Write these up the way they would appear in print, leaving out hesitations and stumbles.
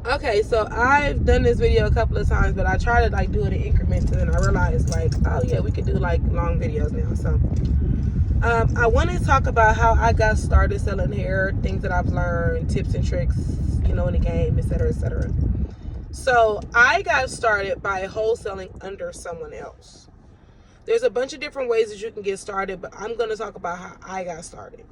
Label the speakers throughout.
Speaker 1: Okay, so I've done this video a couple of times, but I try to like do it in increments, and then I realized like, oh yeah, we could do like long videos now. So I want to talk about how I got started selling hair, things that I've learned, tips and tricks, in the game, etc., etc. So I got started by wholesaling under someone else. There's a bunch of different ways that you can get started, but I'm going to talk about how I got started.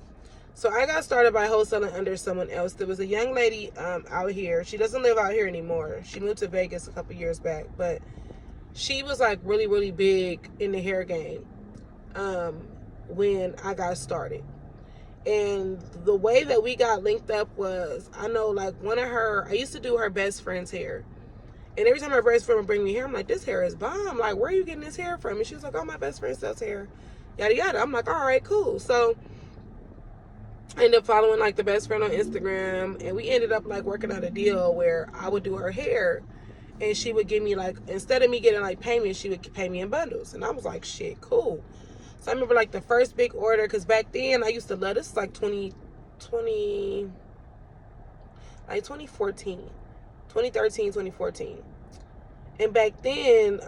Speaker 1: So I got started by wholesaling under someone else. There was a young lady out here. She doesn't live out here anymore. She moved to Vegas a couple years back, but she was like really, really big in the hair game when I got started. And the way that we got linked up was, I know like I used to do her best friend's hair. And every time her best friend would bring me hair, I'm like, this hair is bomb. Like, where are you getting this hair from? And she was like, oh, my best friend sells hair. Yada, yada. I'm like, all right, cool. So I ended up following like the best friend on Instagram. And we ended up like working out a deal where I would do her hair. And she would give me like, instead of me getting like payment, she would pay me in bundles. And I was like, shit, cool. So I remember like the first big order, because back then I used to love, this is like 2014, 2013, 2014. And back then,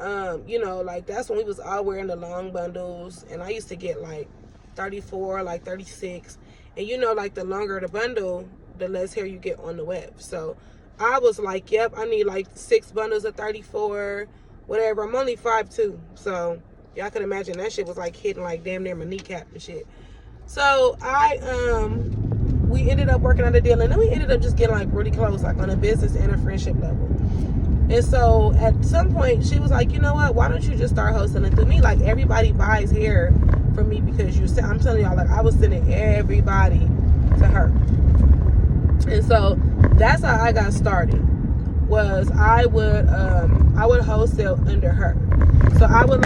Speaker 1: like that's when we was all wearing the long bundles. And I used to get like 34, like 36. And like the longer the bundle, the less hair you get on the web. So I was like, yep, I need like 6 bundles of 34, whatever. I'm only 5'2", so y'all can imagine that shit was like hitting like damn near my kneecap and shit. So we ended up working on a deal, and then we ended up just getting like really close, like on a business and a friendship level. And so at some point she was like, you know what, why don't you just start wholesaling through me? Like everybody buys hair from me because I'm telling y'all, like I was sending everybody to her. And so that's how I got started. Was I would wholesale under her. So I would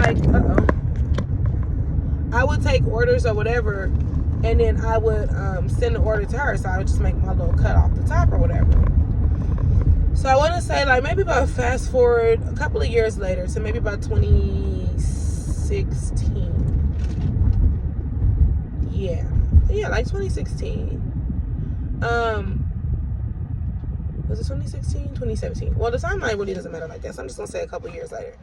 Speaker 1: I would take orders or whatever, and then I would send the order to her. So I would just make my little cut off the top or whatever. So I want to say like maybe about fast forward a couple of years later to maybe about 2016. Yeah, like 2016. Was it 2016? 2017. Well, the timeline really doesn't matter like that, so I'm just gonna say a couple of years later.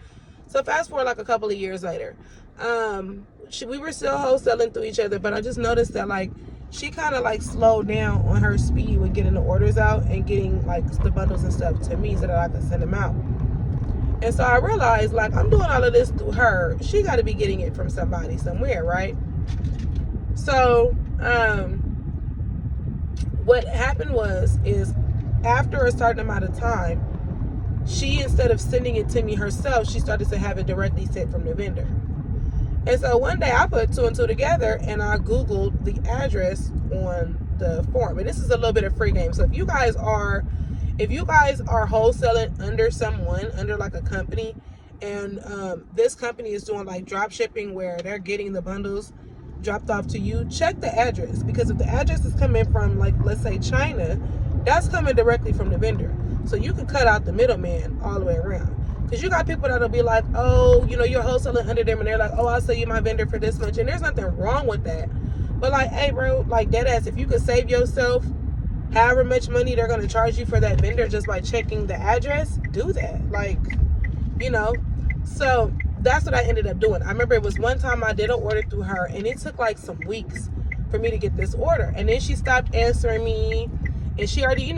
Speaker 1: So fast forward like a couple of years later, we were still wholesaling through each other, but I just noticed that like she kind of like slowed down on her speed with getting the orders out and getting like the bundles and stuff to me so that I could send them out. And so I realized like I'm doing all of this through her. She got to be getting it from somebody somewhere, right? So what happened is after a certain amount of time, she, instead of sending it to me herself, she started to have it directly sent from the vendor. And so one day I put 2 and 2 together and I Googled the address on the form. And this is a little bit of free game. So if you guys are wholesaling under someone, under like a company, and this company is doing like drop shipping where they're getting the bundles dropped off to you, check the address, because if the address is coming from like, let's say China, that's coming directly from the vendor. So you can cut out the middleman all the way around. Because you got people that'll be like, oh, you're wholesaling under them, and they're like, oh, I'll sell you my vendor for this much. And there's nothing wrong with that. But like, hey, bro, like dead ass, if you could save yourself however much money they're going to charge you for that vendor just by checking the address, do that. Like, So that's what I ended up doing. I remember it was one time I did an order through her, and it took like some weeks for me to get this order. And then she stopped answering me. And she already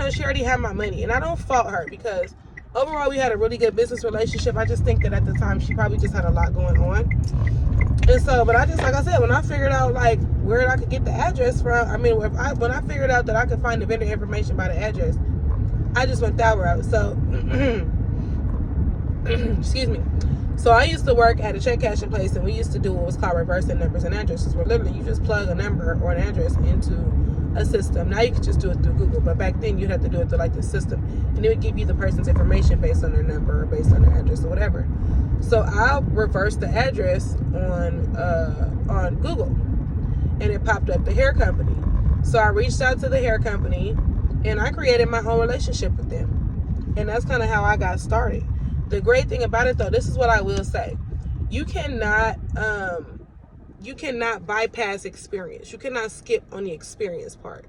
Speaker 1: had my money. And I don't fault her because overall we had a really good business relationship. I just think that at the time she probably just had a lot going on. And so, but I just, like I said, when I figured out like where I could get the address from, when I figured out that I could find the vendor information by the address, I just went that route. So, excuse me. So I used to work at a check cashing place, and we used to do what was called reversing numbers and addresses, where literally you just plug a number or an address into a system. Now you can just do it through Google, but back then you'd have to do it through like the system, and it would give you the person's information based on their number or based on their address or whatever. So I'll reverse the address on Google, and it popped up the hair company. So I reached out to the hair company, and I created my own relationship with them, and that's kind of how I got started. The great thing about it, though, this is what I will say: you cannot bypass experience. You cannot skip on the experience part.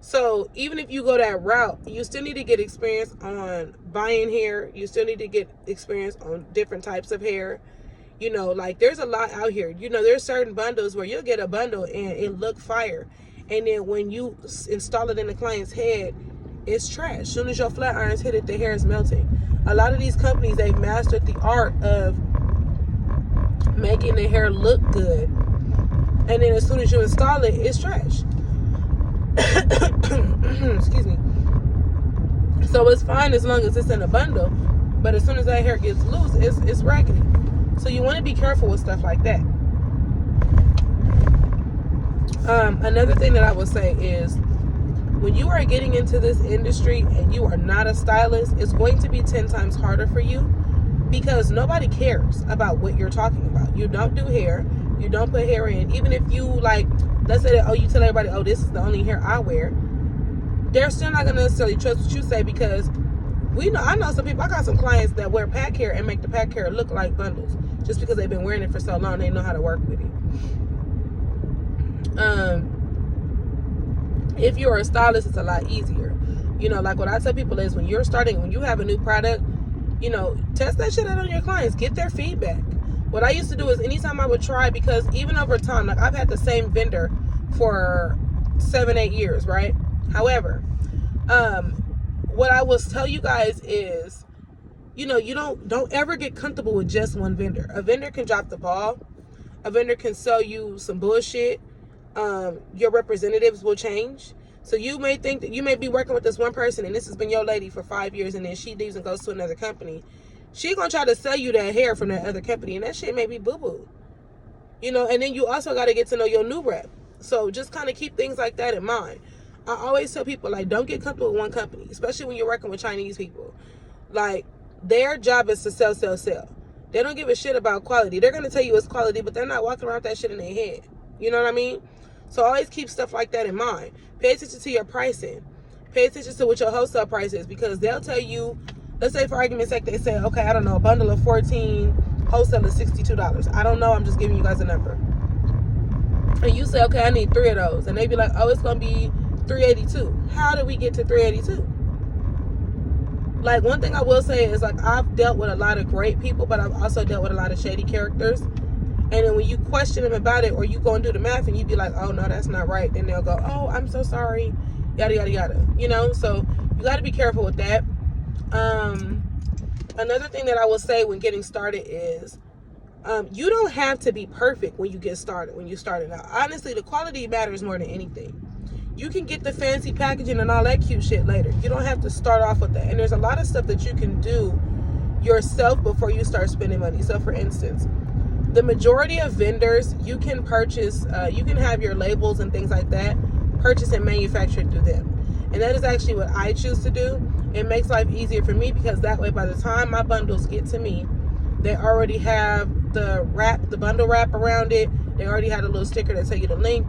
Speaker 1: So even if you go that route, you still need to get experience on buying hair. You still need to get experience on different types of hair. You know, like there's a lot out here. You know, there's certain bundles where you'll get a bundle and it look fire. And then when you install it in the client's head, it's trash. As soon as your flat irons hit it, the hair is melting. A lot of these companies, they've mastered the art of making the hair look good. And then as soon as you install it, it's trash. Excuse me. So it's fine as long as it's in a bundle, but as soon as that hair gets loose, it's raggedy. So you want to be careful with stuff like that. Another thing that I would say is when you are getting into this industry and you are not a stylist, it's going to be 10 times harder for you because nobody cares about what you're talking about. You don't do hair. You don't put hair in. Even if you like, let's say that, you tell everybody, this is the only hair I wear. They're still not going to necessarily trust what you say because I know some people, I got some clients that wear pack hair and make the pack hair look like bundles just because they've been wearing it for so long. They know how to work with it. If you're a stylist, it's a lot easier. You know, like what I tell people is when you have a new product, you know, test that shit out on your clients. Get their feedback. What I used to do is anytime I would try, because even over time, like I've had the same vendor for 7-8 years, right? However, what I will tell you guys is, you know, you don't ever get comfortable with just one vendor. A vendor can drop the ball. A vendor can sell you some bullshit. Your representatives will change. So you may think that you may be working with this one person and this has been your lady for 5 years, and then she leaves and goes to another company. She gonna try to sell you that hair from that other company, and that shit may be boo-boo. You know, and then you also got to get to know your new rep. So just kind of keep things like that in mind. I always tell people, like, don't get comfortable with one company, especially when you're working with Chinese people. Like, their job is to sell, sell, sell. They don't give a shit about quality. They're going to tell you it's quality, but they're not walking around with that shit in their head. You know what I mean? So always keep stuff like that in mind. Pay attention to your pricing. Pay attention to what your wholesale price is, because they'll tell you, let's say for argument's sake, they say, okay, I don't know, a bundle of 14, wholesale is $62. I don't know, I'm just giving you guys a number. And you say, okay, I need 3 of those. And they be like, it's going to be $382. How did we get to $382? Like, one thing I will say is, like, I've dealt with a lot of great people, but I've also dealt with a lot of shady characters. And then when you question them about it, or you go and do the math and you be like, oh, no, that's not right. Then they'll go, oh, I'm so sorry, yada, yada, yada. You know, so you got to be careful with that. Another thing that I will say when getting started is, you don't have to be perfect when you get started, when you started out. Honestly, the quality matters more than anything. You can get the fancy packaging and all that cute shit later. You don't have to start off with that. And there's a lot of stuff that you can do yourself before you start spending money. So for instance, the majority of vendors, you can purchase, you can have your labels and things like that purchased and manufactured through them. And that is actually what I choose to do. It makes life easier for me, because that way by the time my bundles get to me, they already have the bundle wrap around it. They already had a little sticker that tell you the link.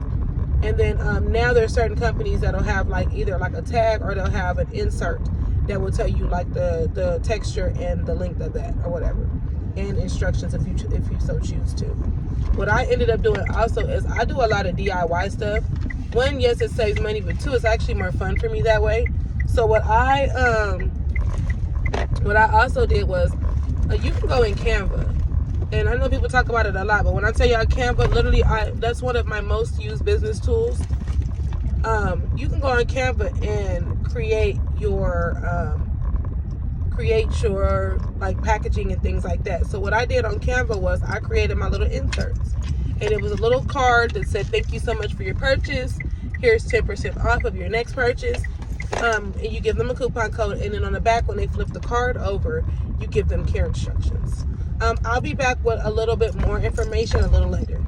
Speaker 1: And then now there are certain companies that'll have like either like a tag, or they'll have an insert that will tell you like the texture and the length of that or whatever, and instructions if you so choose to. What I ended up doing also is I do a lot of DIY stuff. One, yes, it saves money, but two, it's actually more fun for me that way. So what I also did was, you can go in Canva. And I know people talk about it a lot, but when I tell y'all Canva, literally, that's one of my most used business tools. You can go on Canva and create your like packaging and things like that. So what I did on Canva was I created my little inserts, and it was a little card that said, "Thank you so much for your purchase. Here's 10% off of your next purchase." And you give them a coupon code, and then on the back, when they flip the card over, you give them care instructions. I'll be back with a little bit more information a little later.